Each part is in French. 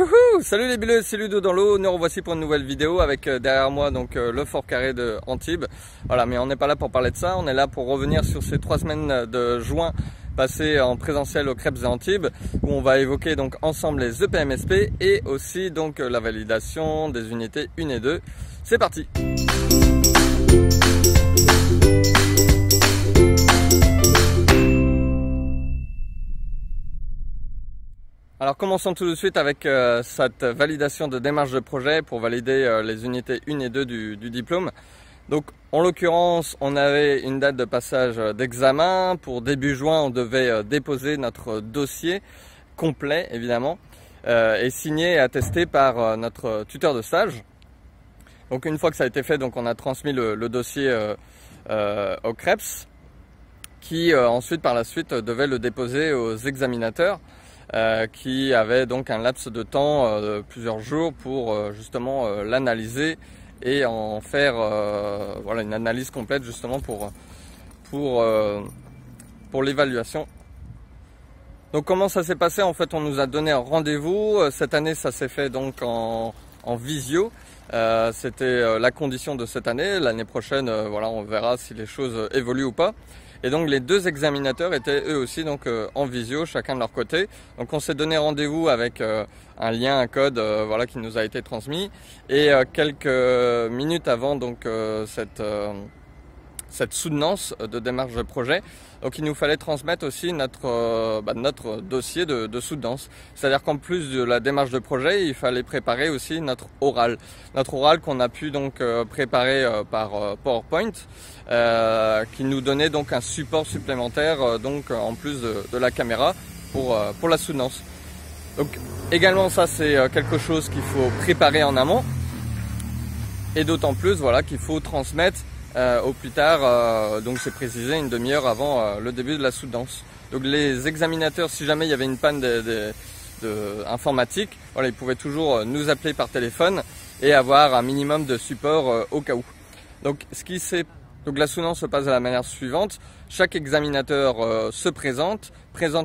Wouhou! Salut les bileux, c'est Ludo dans l'eau. Nous revoici pour une nouvelle vidéo avec derrière moi donc le fort carré de Antibes. Voilà, mais on n'est pas là pour parler de ça, on est là pour revenir sur ces 3 semaines de juin passées en présentiel au Crêpes et Antibes, où on va évoquer donc ensemble les EPMSP et aussi donc la validation des unités 1 et 2. C'est parti! Alors commençons tout de suite avec cette validation de démarche de projet pour valider les unités 1 et 2 du diplôme. Donc en l'occurrence on avait une date de passage d'examen, pour début juin on devait déposer notre dossier complet évidemment et signé et attesté par notre tuteur de stage. Donc une fois que ça a été fait, donc on a transmis le dossier au CREPS qui ensuite par la suite devait le déposer aux examinateurs. Qui avait donc un laps de temps de plusieurs jours pour justement l'analyser et en faire voilà, une analyse complète justement pour l'évaluation. Donc comment ça s'est passé? En fait on nous a donné un rendez-vous. Cette année ça s'est fait donc en visio. C'était la condition de cette année. L'année prochaine voilà, on verra si les choses évoluent ou pas. Et donc les deux examinateurs étaient eux aussi donc en visio, chacun de leur côté. Donc on s'est donné rendez-vous avec un lien, un code voilà, qui nous a été transmis. Et quelques minutes avant donc cette soutenance de démarche de projet, donc il nous fallait transmettre aussi notre dossier de soutenance. C'est-à-dire qu'en plus de la démarche de projet, il fallait préparer aussi notre oral. Notre oral qu'on a pu donc préparer par PowerPoint, qui nous donnait donc un support supplémentaire donc en plus de la caméra pour la soutenance. Donc également ça c'est quelque chose qu'il faut préparer en amont, et d'autant plus voilà qu'il faut transmettre au plus tard, donc c'est précisé une demi-heure avant le début de la soutenance. Donc les examinateurs, si jamais il y avait une panne informatique, voilà, ils pouvaient toujours nous appeler par téléphone et avoir un minimum de support au cas où. Donc la soutenance se passe de la manière suivante: chaque examinateur se présente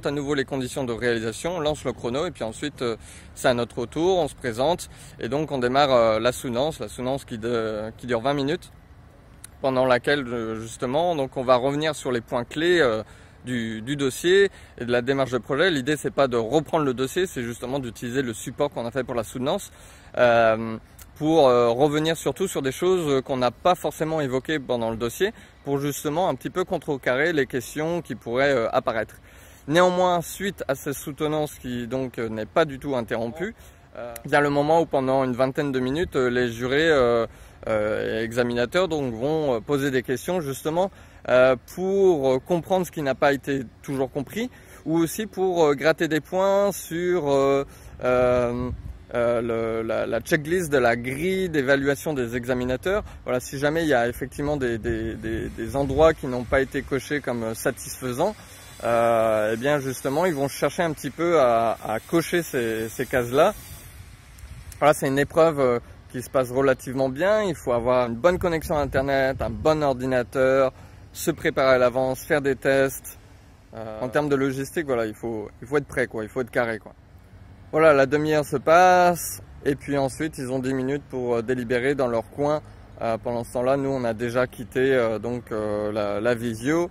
à nouveau les conditions de réalisation, lance le chrono et puis ensuite c'est à notre tour, on se présente et donc on démarre la soutenance qui dure 20 minutes. Pendant laquelle justement donc on va revenir sur les points clés du dossier et de la démarche de projet. L'idée c'est pas de reprendre le dossier, c'est justement d'utiliser le support qu'on a fait pour la soutenance pour revenir surtout sur des choses qu'on n'a pas forcément évoquées pendant le dossier, pour justement un petit peu contrecarrer les questions qui pourraient apparaître. Néanmoins, suite à cette soutenance qui donc n'est pas du tout interrompue, il y a le moment où pendant une vingtaine de minutes les jurés et examinateurs donc vont poser des questions justement pour comprendre ce qui n'a pas été toujours compris, ou aussi pour gratter des points sur la checklist de la grille d'évaluation des examinateurs. Voilà, si jamais il y a effectivement des endroits qui n'ont pas été cochés comme satisfaisants, et bien justement ils vont chercher un petit peu à cocher ces cases-là. Voilà, c'est une épreuve qui se passe relativement bien. Il faut avoir une bonne connexion internet, un bon ordinateur, se préparer à l'avance, faire des tests. En termes de logistique, voilà, il faut être prêt, quoi, il faut être carré, quoi. Voilà, la demi-heure se passe et puis ensuite ils ont 10 minutes pour délibérer dans leur coin. Pendant ce temps-là, nous on a déjà quitté la visio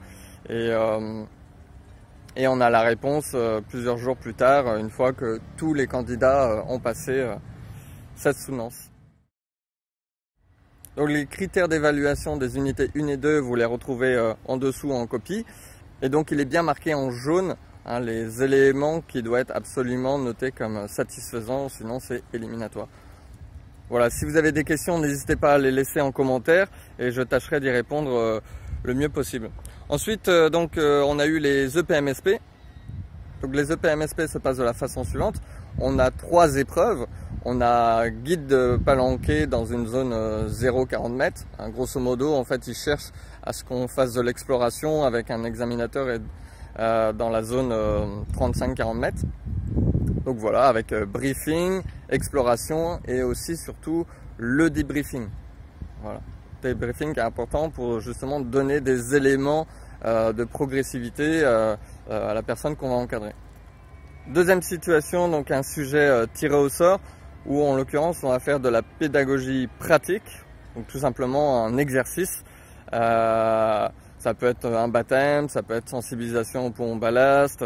et on a la réponse plusieurs jours plus tard, une fois que tous les candidats ont passé cette soutenance. Donc les critères d'évaluation des unités 1 et 2, vous les retrouvez en dessous en copie. Et donc il est bien marqué en jaune hein, les éléments qui doivent être absolument notés comme satisfaisants, sinon c'est éliminatoire. Voilà, si vous avez des questions, n'hésitez pas à les laisser en commentaire et je tâcherai d'y répondre le mieux possible. Ensuite, on a eu les EPMSP. Donc les EPMSP se passent de la façon suivante. On a 3 épreuves. On a guide de palanquée dans une zone 0,40 mètres. Hein, grosso modo, en fait, ils cherchent à ce qu'on fasse de l'exploration avec un examinateur dans la zone 35-40 mètres. Donc voilà, avec briefing, exploration et aussi surtout le debriefing. Voilà, debriefing qui est important pour justement donner des éléments de progressivité à la personne qu'on va encadrer. Deuxième situation, donc un sujet tiré au sort où en l'occurrence on va faire de la pédagogie pratique, donc tout simplement un exercice. Ça peut être un baptême, ça peut être sensibilisation au pont ballast,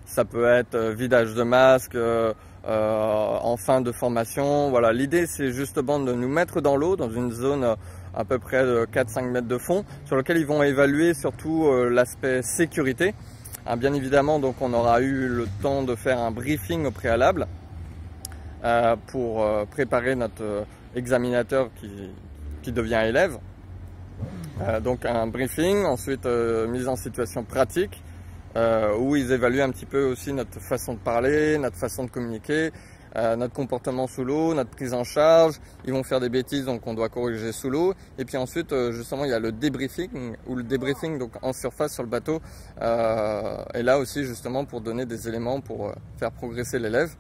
ça peut être vidage de masque en fin de formation. Voilà, l'idée c'est justement de nous mettre dans l'eau, dans une zone à peu près de 4-5 mètres de fond, sur lequel ils vont évaluer surtout l'aspect sécurité. Bien évidemment, donc on aura eu le temps de faire un briefing au préalable pour préparer notre examinateur qui devient élève. Donc un briefing, ensuite mise en situation pratique où ils évaluent un petit peu aussi notre façon de parler, notre façon de communiquer, notre comportement sous l'eau, notre prise en charge. Ils vont faire des bêtises, donc on doit corriger sous l'eau. Et puis ensuite, justement, il y a le débriefing ou le débriefing donc en surface sur le bateau. Et là aussi, justement, pour donner des éléments pour faire progresser l'élève.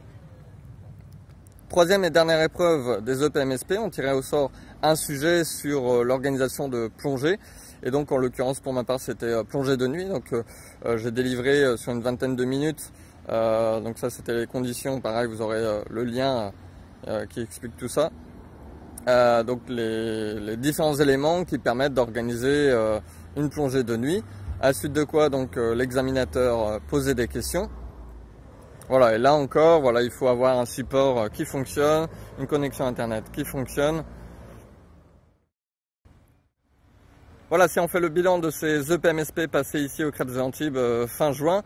Troisième et dernière épreuve des EPMSP, on tirait au sort un sujet sur l'organisation de plongée. Et donc, en l'occurrence, pour ma part, c'était plongée de nuit. Donc, j'ai délivré sur une vingtaine de minutes. Donc ça, c'était les conditions. Pareil, vous aurez le lien qui explique tout ça. Donc, les différents éléments qui permettent d'organiser une plongée de nuit. À la suite de quoi, donc, l'examinateur posait des questions. Voilà, et là encore, voilà, il faut avoir un support qui fonctionne, une connexion internet qui fonctionne. Voilà, si on fait le bilan de ces EPMSP passés ici au Crêpes des Antibes fin juin,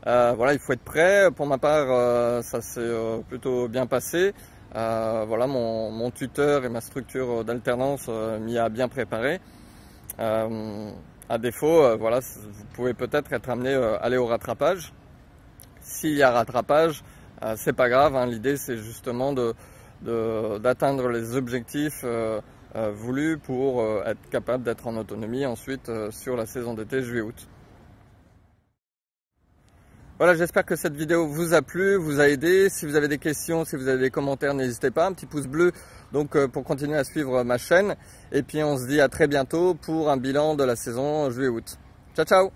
voilà, il faut être prêt. Pour ma part, ça s'est plutôt bien passé. Voilà, mon tuteur et ma structure d'alternance m'y a bien préparé. À défaut, voilà, vous pouvez peut-être être amené à aller au rattrapage. S'il y a rattrapage, c'est pas grave, hein. L'idée c'est justement d'atteindre les objectifs voulus pour être capable d'être en autonomie ensuite sur la saison d'été juillet-août. Voilà, j'espère que cette vidéo vous a plu, vous a aidé. Si vous avez des questions, si vous avez des commentaires, n'hésitez pas, un petit pouce bleu donc pour continuer à suivre ma chaîne. Et puis on se dit à très bientôt pour un bilan de la saison juillet-août. Ciao ciao!